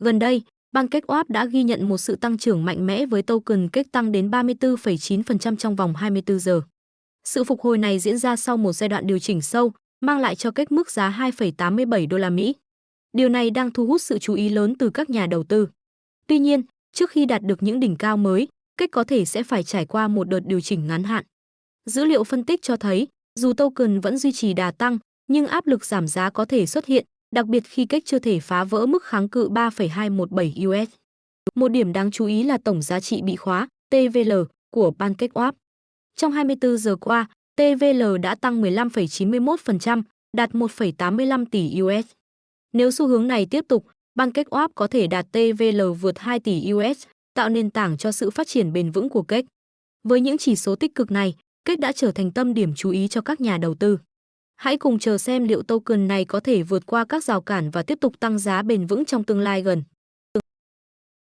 Gần đây, PancakeSwap đã ghi nhận một sự tăng trưởng mạnh mẽ với token cake tăng đến 34,9% trong vòng 24 giờ. Sự phục hồi này diễn ra sau một giai đoạn điều chỉnh sâu, mang lại cho cake mức giá 2,87 đô la Mỹ. Điều này đang thu hút sự chú ý lớn từ các nhà đầu tư. Tuy nhiên, trước khi đạt được những đỉnh cao mới, cake có thể sẽ phải trải qua một đợt điều chỉnh ngắn hạn. Dữ liệu phân tích cho thấy, dù token vẫn duy trì đà tăng, nhưng áp lực giảm giá có thể xuất hiện, đặc biệt khi cake chưa thể phá vỡ mức kháng cự 3,217 USD. Một điểm đáng chú ý là tổng giá trị bị khóa, TVL, của PancakeSwap. Trong 24 giờ qua, TVL đã tăng 15,91%, đạt 1,85 tỷ USD. Nếu xu hướng này tiếp tục, PancakeSwap có thể đạt TVL vượt 2 tỷ USD, tạo nền tảng cho sự phát triển bền vững của cake. Với những chỉ số tích cực này, cake đã trở thành tâm điểm chú ý cho các nhà đầu tư. Hãy cùng chờ xem liệu token này có thể vượt qua các rào cản và tiếp tục tăng giá bền vững trong tương lai gần.